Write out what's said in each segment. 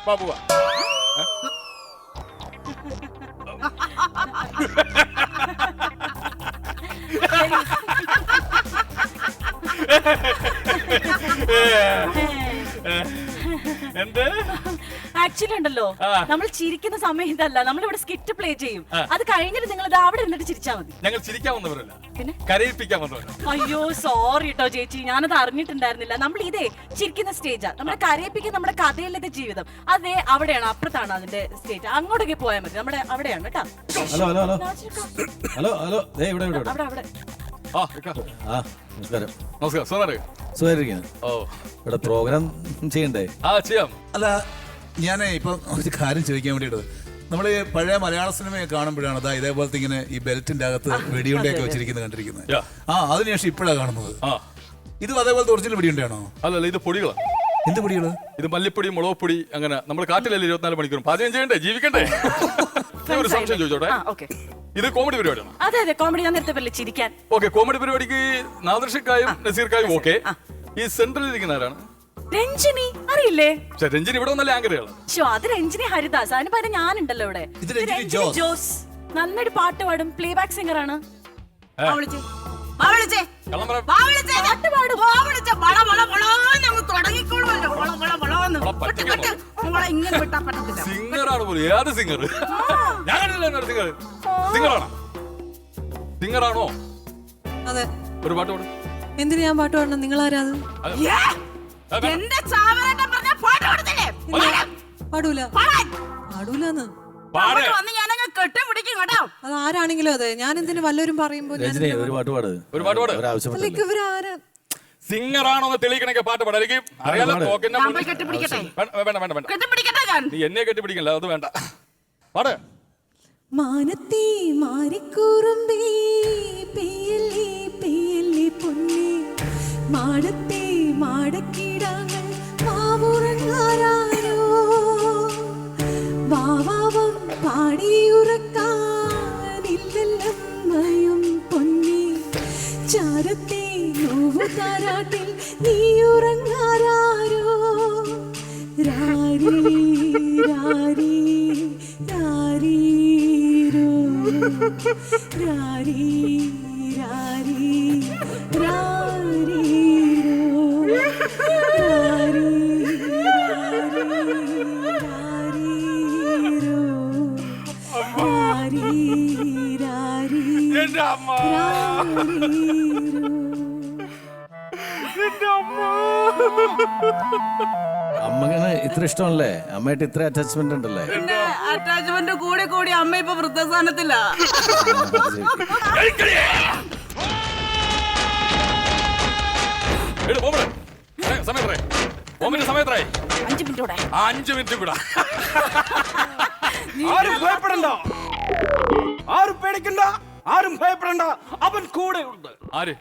ബാബുവാ എന്ത് ആക്ച്വലി ഉണ്ടല്ലോ, നമ്മൾ ചിരിക്കുന്ന സമയം ഇതല്ല, നമ്മളിവിടെ സ്കിറ്റ് പ്ലേ ചെയ്യും. അത് കഴിഞ്ഞിട്ട് നിങ്ങൾ അവിടെ ഇരുന്നിട്ട് ചിരിച്ചാൽ മതി. ഞങ്ങൾ ചിരിക്കാൻ വന്നവരല്ല, പിന്നെ കരയിപ്പിക്കാൻ വന്നവരല്ല. അയ്യോ സോറി കേട്ടോ ചേച്ചി, ഞാനത് അറിഞ്ഞിട്ടുണ്ടായിരുന്നില്ല. നമ്മൾ ഇതേ ചിരിക്കുന്ന സ്റ്റേജാ, നമ്മുടെ കരയിപ്പിക്കുന്ന നമ്മുടെ കഥയിലത്തെ ജീവിതം അതേ അവിടെയാണ്, അപ്പുറത്താണ് അതിന്റെ സ്റ്റേജ്. അങ്ങോട്ടൊക്കെ പോയാൽ മതി, നമ്മുടെ അവിടെയാണ് കേട്ടോ. Hello hello hello hello hello അവിടെ അവിടെ. നമസ്കാരം. നമസ്കാരം. സുഖമായിരിക്കുന്നു. ഓ, ഇവിടെ പ്രോഗ്രാം ചെയ്യണ്ടേ? ചെയ്യാം. അല്ല, ഞാൻ ഇപ്പൊ ഒരു കാര്യം ചോദിക്കാൻ വേണ്ടിയിട്ട്, നമ്മള് പഴയ മലയാള സിനിമയൊക്കെ കാണുമ്പോഴാണ് അതാ ഇതേപോലത്തെ ഇങ്ങനെ ഈ ബെൽറ്റിന്റെ അകത്ത് വെടിയുണ്ടയൊക്കെ വെച്ചിരിക്കുന്നത് കണ്ടിരിക്കുന്നത്. അതിനുശേഷം ഇപ്പോഴാണ് കാണുന്നത്. ഇത് അതേപോലത്തെ ഒറിജിനൽ വെടിയുണ്ടാണോ? അല്ലല്ല, ഇത് പൊടികളാണ്. എന്ത് പൊടികള്? ഇത് മല്ലിപ്പൊടി, മുളക് പൊടി, അങ്ങനെ നമ്മൾ കാട്ടിലല്ലേ 24 മണിക്കൂറും പാചകം ചെയ്യണ്ടേ, ജീവിക്കണ്ടേ? ഒരു സംശയം ചോദിച്ചോട്ടെ, ഇത് കോമഡി പരിപാടിയാണ്? അതെ അതെ, കോമഡി. ഞാൻ നേരത്തെ പറഞ്ഞില്ലേ ചിരിക്കാൻ. ഓക്കെ, കോമഡി പരിപാടിക്ക് നാദർഷിക്കായും നസീർക്കായും ഓക്കെ. ഈ സെൻട്രലിൽ ഇരിക്കുന്ന ആരാണ്? രഞ്ജിനി. അറിയില്ലേ? രഞ്ജിനി ഇവിടെ വന്നല്ലേ ആങ്കറുകള്? അത് രഞ്ജിനി ഹരിദാസ്. അതിന് പകരം ഞാനുണ്ടല്ലോ ഇവിടെ. ജോസ് നല്ലൊരു പാട്ട് പാടും, പ്ലേ ബാക്ക് സിംഗർ ആണ്. സിംഗറാണ് പോലും. ഏത് സിംഗർ? സിംഗറാണോ? സിംഗറാണോ? അതെ. ഒരു പാട്ട് പാടും. എന്തിനാ ഞാൻ പാട്ട് പാടണം? നിങ്ങൾ ആരാത്? പാടൂല. പാടൂലെന്ന് അത് ആരാണെങ്കിലും അതെ. ഞാൻ എന്തിനു വല്ലവരും പറയുമ്പോ ഒരു പാട്ട് പാട്. ഒരു പാട്ട് പാട്. ഇവരാരാ? സിംഗറാണോ എന്ന് തെളിയിക്കണമെങ്കിൽ പാട്ട് പാടാം. എനിക്ക് അറിയാലോ. വേണ്ട നീ എന്നെ കെട്ടിപ്പിടിക്കല്ല, അത് വേണ്ട. പാട്. മാനത്തേ മാറിക്കൂറുമ്പേ പെയ്യല്ലേ പെയ്യല്ലേ പൊന്നേ, മാടത്തേ മാടക്കിടാങ്ങൾ മാവുറങ്ങാരോ, വാവാവം പാടിയുറക്കാനില്ലെല്ലമ്മയും പൊന്നേ, ചാരത്തെ നോവു താരാട്ടിൽ നീയുറങ്ങാരോ, രാരീ രാരീ രാരീരോ, രാരീ രാരീ രാരീരോ, രാരീ രാരീരോ, രാരീ രാരീ അമ്മങ്ങനെ ഇത്ര ഇഷ്ടമല്ലേ? അമ്മയായിട്ട് ഇത്ര അറ്റാച്ച്മെന്റ് ഉണ്ടല്ലേ? അറ്റാച്ച്മെന്റ് കൂടി കൂടി അമ്മ ഇപ്പൊ വൃദ്ധസ്ഥാനത്തില്ല. സമയത്രേ? 5 മിനിറ്റ് കൂടെ. 5 മിനിറ്റ് കൂടെ. ആരും ഭയപ്പെടണ്ട, ആരും പേടിക്കണ്ട, ആരും ഭയപ്പെടണ്ട. അവൻ കൂടെ ഉണ്ട്. ആര്?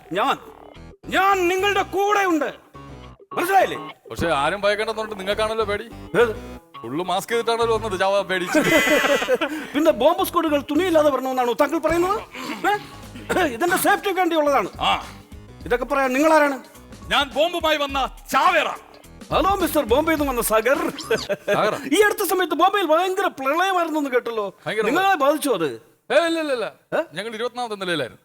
ഞാൻ നിങ്ങളുടെ കൂടെ ഉണ്ട്. മനസ്സിലായില്ലേ? പക്ഷെ ആരും ഭയക്കണ്ടെന്നുണ്ട്. നിങ്ങൾക്കാണല്ലോ പേടി. ഫുള്ള് മാസ്ക് ചെയ്തിട്ടാണല്ലോ വന്നത്. ജാവ പേടിച്ച്. പിന്നെ ബോംബ് സ്ക്വാഡുകൾ തുണിയില്ലാതെ വരണമെന്നാണോ താങ്കൾ പറയുന്നത്? ഇതിന്റെ സേഫ്റ്റിക്ക് വേണ്ടിയുള്ളതാണ്. ഇതൊക്കെ പറയാൻ നിങ്ങളാരാണ്? ഞാൻ ബോംബുമായി വന്ന ചാവേറ. ഹലോ മിസ്റ്റർ ബോംബെയിൽ നിന്ന് വന്ന സാഗർ. ഈ അടുത്ത സമയത്ത് ബോംബെയിൽ ഭയങ്കര പ്രളയമായിരുന്നു കേട്ടല്ലോ. നിങ്ങളെ ബാധിച്ചോ അത്? ഇല്ല, ഞങ്ങൾ 24ാമത്തെ നിലയിലായിരുന്നു.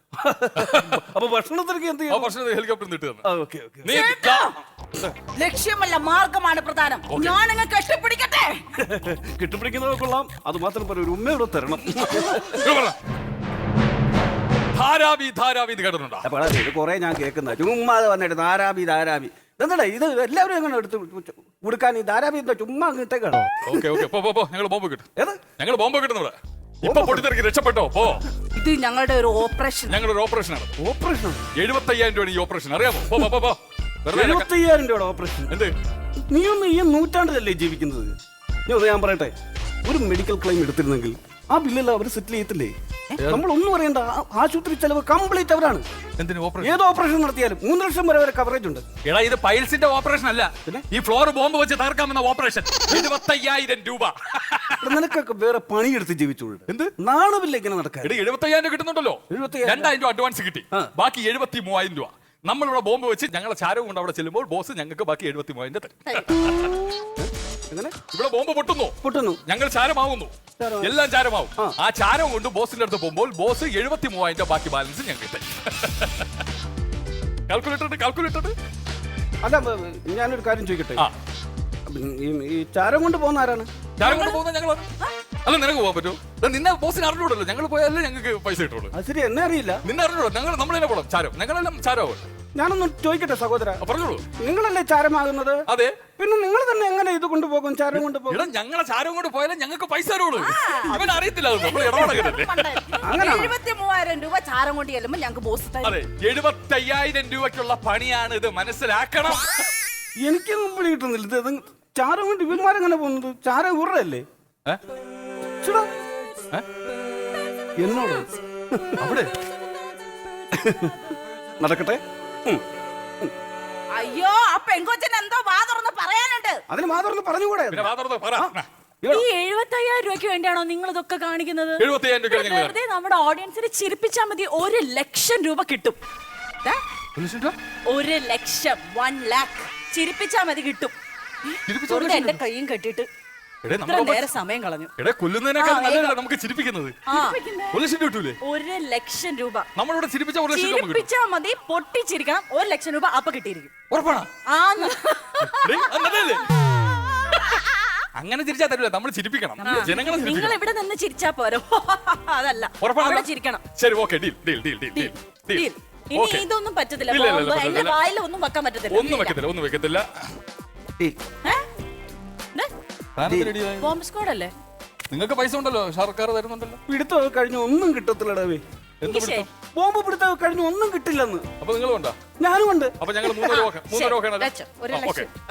അപ്പൊ ഭക്ഷണത്തിലേക്ക് എന്ത് ചെയ്യും? ഭക്ഷണം ഹെലികോപ്റ്ററിൽ നിന്ന് ഇട്ടു. ലക്ഷ്യമല്ല, മാർഗമാണ് പ്രധാനം. ഞാനങ്ങ് കെട്ടിപ്പിടിക്കട്ടെ. കെട്ടിപ്പിടിക്കുന്നത് കൊള്ളാം, അത് മാത്രം പറയും. ഒരു ഉമ്മയോട് തരണം. ധാരാവി ധാരാവി കേട്ടിട്ടുണ്ടോ? ഇത് കൊറേ ഞാൻ കേൾക്കുന്ന ചുമ്മാതെ വന്നിട്ട് ധാരാവി ധാരാവി. എന്താ ഇത് എല്ലാവരും എങ്ങനെ എടുത്ത് കൊടുക്കാൻ? ഈ ധാരാവി എന്താ ചുമ്മാ ഇട്ടേക്കാണോ? ഞങ്ങൾ ബോംബ് കിട്ടും. ഞങ്ങൾ ബോംബ് കിട്ടുന്നവിടെ. ഇപ്പൊ പൊട്ടിത്തെറിക്ക് രക്ഷപ്പെട്ടോ? ഇത് ഞങ്ങളുടെ ഒരു ഓപ്പറേഷൻ. ഞങ്ങളുടെ ഒരു ഓപ്പറേഷനാണ്. ഓപ്പറേഷൻ 75,000 രൂപ ഈ ഓപ്പറേഷൻ. അറിയാമോ? 75,000 രൂപയുടെ ഓപ്പറേഷൻ. എന്ത്? നീയൊന്നും ഈ നൂറ്റാണ്ടിലല്ലേ ജീവിക്കുന്നത്? ഞാൻ പറയട്ടെ, ഒരു മെഡിക്കൽ ക്ലെയിം എടുത്തിരുന്നെങ്കിൽ ആ ബില്ലെല്ലാം അവർ സെറ്റിൽ ചെയ്യത്തില്ലേ? നമ്മളൊന്നും അറിയണ്ട. ആശുപത്രി ചെലവ് കംപ്ലീറ്റ് അവരാണ്. ഏത് ഓപ്പറേഷൻ നടത്തിയാലും 3 ലക്ഷം വരെ കവറേജ് ഉണ്ട്. എടാ, ഇത് പൈൽസിന്റെ ഓപ്പറേഷൻ അല്ല. ഈ ഫ്ലോർ ബോംബ് വെച്ച് തകർക്കാമെന്ന ഓപ്പറേഷൻ. 75,000 രൂപ. നിനക്കൊക്കെ വേറെ പണിയെടുത്ത് ജീവിച്ചോളൂ. എന്ത് നാണമില്ല ഇങ്ങനെ നടക്കാൻ? 75,000 കിട്ടുന്നുണ്ടല്ലോ. 2,000 രൂപ അഡ്വാൻസ് കിട്ടി. ബാക്കി 73,000 രൂപ നമ്മളിവിടെ ബോംബ് വെച്ച് ഞങ്ങളെ ചാരവും കൊണ്ട് അവിടെ ചെല്ലുമ്പോൾ ബോസ് ഞങ്ങൾക്ക് ബാക്കി 73 തരും. എങ്ങനെ ഇവിടെ ബോംബ് പൊട്ടുന്നു, പൊട്ടുന്നു? ഞങ്ങൾ ചാരമാവുന്നു, എല്ലാം ചാരമാവും. ആ ചാരം കൊണ്ട് ബോസിന്റെ അടുത്ത് പോകുമ്പോൾ ബോസ് 73 ബാക്കി ബാലൻസ് ഞങ്ങൾക്ക് തരും. കാൽക്കുലേറ്റഡ്. അല്ല ഞാനൊരു കാര്യം ചോദിക്കട്ടെ, ആ ഈ ചാരം കൊണ്ട് പോകുന്ന ആരാണ്? ചാരം കൊണ്ട് പോകുന്ന ഞങ്ങൾ. അല്ല നിനക്ക് പോകാൻ പറ്റുമോ? നിന്നെ ബോസിന് അറിഞ്ഞൂടല്ലോ, ഞങ്ങൾ പോയാലേ ഞങ്ങൾക്ക് പൈസ കിട്ടുള്ളൂ. അത് ശരി, എന്നെ അറിയില്ല. നിന്നെ അറിഞ്ഞൂടോ? നമ്മൾ തന്നെ പോകണം ചാരം, ഞങ്ങളെല്ലാം ചാരമാവും. ഞാനൊന്ന് ചോദിക്കട്ടെ സഹോദര, പറഞ്ഞോളൂ. നിങ്ങളല്ലേ ചാരമാകുന്നത്? അതെ. പിന്നെ നിങ്ങൾ തന്നെ എങ്ങനെ ഇത് കൊണ്ടുപോകും, ചാരം കൊണ്ടുപോകും? ഇവിടെ ഞങ്ങളെ ചാരം കൊണ്ട് പോയാലേ ഞങ്ങൾക്ക് പൈസ തരുള്ളൂ. ഇവൻ അറിയത്തില്ല, നമ്മൾ ഇടപെടല്ലേ. 73,000 രൂപ ചാരം കൊണ്ട് ചെല്ലുമ്പോ ഞങ്ങൾക്ക് ബോസ് തരും. അതെ, 75,000 രൂപയ്ക്കുള്ള പണിയാണ് ഇത്, മനസ്സിലാക്കണം. എനിക്കൊന്നും പിടി കിട്ടുന്നില്ല. ഇത് ചാരം കൊണ്ട് ഇവന്മാരെങ്ങനെ പോകുന്നത്? ചാരം ഉറല്ലേ ഏ? ഏ? എന്നോട് അവിടെ നടക്കട്ടെ. അയ്യോ ആ പെങ്കൊച്ചൻ എന്തോ വാ തുറന്ന് പറയാനുണ്ട്. അതിന് മാത്രം പറഞ്ഞുകൂടെ? പിന്നെ വാതറന്ന് പറ. ഈ 75,000 രൂപയ്ക്ക് വേണ്ടിയാണോ നിങ്ങൾ ഇതൊക്കെ കാണിക്കുന്നത്? 75,000 രൂപ ഞങ്ങൾ വെറുതെ നമ്മുടെ ഓഡിയൻസിനെ ചിരിപ്പിച്ചാൽ മതി, 1,00,000 രൂപ കിട്ടും. 1,00,000 1 lakh ചിരിപ്പിച്ചാ മതി, കിട്ടും. വെറുതെ എന്റെ കൈയും കെട്ടിട്ട് ഇത്ര നേരെ സമയം കളഞ്ഞു. കൊല്ലുന്നതിനേക്കാൾ നല്ലതല്ല നമുക്ക് ചിരിപ്പിക്കുന്നത്. 1,00,000 കിട്ടൂലേ? 1,00,000 രൂപ നമ്മളിവിടെ ചിരിപ്പിച്ച 1,00,000 രൂപ കിട്ടും. ചിരിപ്പിച്ചാ മതി, പൊട്ടിച്ചിരിക്കണം. 1,00,000 രൂപ അപ്പൊ കിട്ടിയിരിക്കും. ഉറപ്പാണോ? ആന്ന്. അതല്ലേ? അങ്ങനെ ചിരിച്ചാൽ തരില്ല, നമ്മൾ ചിരിപ്പിക്കണം, ജനങ്ങളെ നിങ്ങൾ ചിരിപ്പിക്കണം. ഇവിടെ നിന്ന് ചിരിച്ചാ പോരോ? അതല്ല, ഉറപ്പാണോ? അവിടെ ചിരിക്കണം. ശരി, ഓക്കെ, ഡീൽ. Deal. ഇനി ഇതൊന്നും പറ്റത്തില്ല. ബോംബ് എന്റെ വായിൽ ഒന്നും വെക്കാൻ പറ്റത്തില്ല. ഒന്നും വെക്കത്തില്ല. ഏ? ദേ, ബോംബ് സ്ക്വാഡ് അല്ലേ? നിങ്ങൾക്ക് പൈസ ഉണ്ടല്ലോ, സർക്കാർ തരുന്നുണ്ടല്ലോ. പിടുത്തം കഴിഞ്ഞ ഒന്നും കിട്ടത്തില്ലടവേ. എന്ത് പിടുത്തം? ബോംബ് പിടുത്തം കഴിഞ്ഞ ഒന്നും കിട്ടില്ലെന്ന്. അപ്പൊ നിങ്ങൾ കൊണ്ടാ? ഞാനും ഉണ്ട്. അപ്പൊ ഞങ്ങൾ 3 രൂപ വെച്ചോ, 1,00,000. വെച്ചോ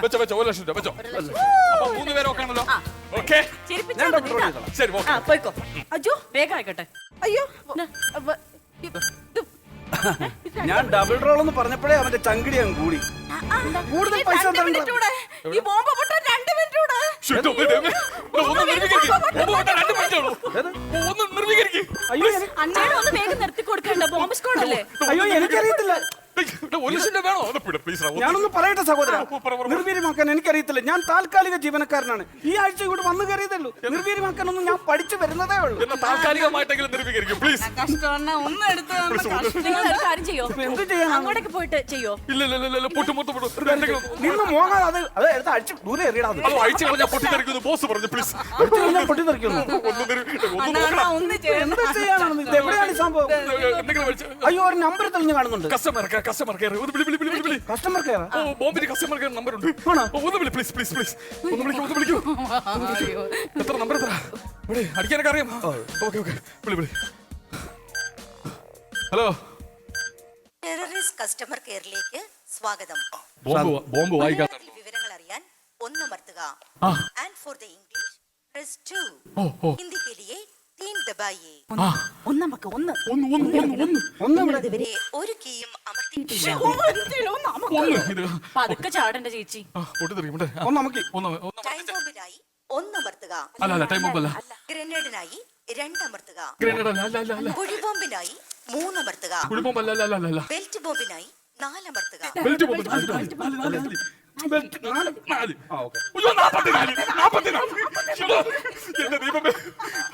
1,00,000 രൂപ വെച്ചോ. അപ്പൊ 3 പേര് നോക്കാണല്ലോ. ഓക്കെ, ചിരിപ്പിച്ചാ മതി കേട്ടോ. ശരി, ഓക്കെ. പോയിക്കോ. അയ്യോ, വേഗം ആയിക്കോട്ടെ. അയ്യോ ഞാൻ ഡബിൾ റോൾ എന്ന് പറഞ്ഞപ്പോഴേ അവന്റെ ചങ്കിടി അങ്ങ് കൂടി. കൂടുതൽ പൈസ ഈ ബോംബ് പൊട്ടാൻ 2 മിനിറ്റ് കൂടെ. അയ്യോ അണ്ണേടെ ഒന്ന് വേഗം നിർത്തി കൊടുക്കണ്ട. ബോംബ് സ്ക്വാഡ് അല്ലേ? അയ്യോ എനിക്കറിയത്തില്ല. 1,00,000 വേണോ? പ്ലീസ്. ഞാനൊന്ന് പറയട്ടെ സഹോദര, നിർവീര്യമാക്കാൻ എനിക്കറിയത്തില്ല. ഞാൻ താൽക്കാലിക ജീവനക്കാരനാണ്. ഈ ആഴ്ച കൂടെ വന്നു കയറിയതല്ലോ. നിർവീര്യമാക്കാനൊന്നും ഞാൻ പഠിച്ചു വരുന്നതേ ഉള്ളൂ. എന്നാ താൽക്കാലികമായിട്ടെങ്കിലും നിർമ്മികരിക്കും, പ്ലീസ്. കഷ്ടമാണ്, ഒന്നും എടുത്ത് നിങ്ങൾ ഒരു കാര്യം ചെയ്യോ? എന്ത് ചെയ്യാനാണ്? അങ്ങോട്ടേക്ക് പോയിട്ട് ചെയ്യോ? ഇല്ല, പൊട്ടും. നിന്ന് മോങ്ങാൻ അത് എടുത്ത് അടിച്ച് ദൂരെ എറിയടാ. അത് അയച്ചു കളഞ്ഞാൽ പൊട്ടിത്തെറിക്കുന്നു ബോസ് പറഞ്ഞു, പ്ലീസ്. ഞാൻ പൊട്ടിത്തെറിക്കുന്നു. എന്താ ചെയ്യാനാണ്? ഇത് എവിടെയാണ് ഈ സംഭവം? അയ്യോ, ഒരു നമ്പർ തെളിഞ്ഞു കാണുന്നുണ്ട്. Customer care customer care. ബോംബിന് കസ്റ്റമർ കെയർ നമ്പർ ഉണ്ട്. ഒന്ന് വിളി, പ്ലീസ്. ഒന്ന് വിളിക്കൂ. എത്ര നമ്പർ എത്ര? അടിക്കാനൊക്കെ അറിയാം. ഓക്കെ, വിളി. ഹലോ, ടെററിസ്റ്റ് കസ്റ്റമർ കെയറിലേക്ക് സ്വാഗതം. ബോംബ് വായിക്കാത്ത വിവരങ്ങൾ അറിയാൻ 1 അമർത്തുക. And for the English press 2. Hindi के लिए 3 दबाइए. ഇതുവരെ ഒരു കീയും അമർത്തിയിട്ടില്ല. പതുക്കെ ചാടണ്ട ചേച്ചി. പൊട്ടിത്തെറിക്കും. ടൈം ബോംബിനായി 1 അമർത്തുക. അല്ല, ടൈം ബോംബ് അല്ല. ഗ്രനേഡിനായി 2 അമർത്തുക. ഗ്രനേഡ് കുഴി ബോംബിനായി 3 അമർത്തുക. അല്ല. ബെൽറ്റ് ബോംബിനായി 4 അമർത്തുക. Belt bomb 4.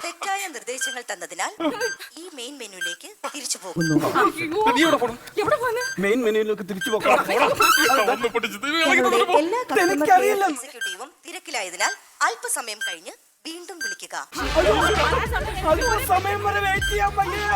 തെറ്റായ നിർദ്ദേശങ്ങൾ തന്നതിനാൽ ഈ മെയിൻ മെനുവിലേക്ക് തിരിച്ചു പോകുന്നു. മെയിൻ മെനുവിലേക്ക് തിരിച്ചു പോകാം. എല്ലാ കസ്റ്റമർ എക്സിക്യൂട്ടീവും തിരക്കിലായതിനാൽ അല്പസമയം കഴിഞ്ഞ് വീണ്ടും വിളിക്കുക. സമയം വരെ വെയിറ്റ് ചെയ്യാൻ പറ്റില്ല.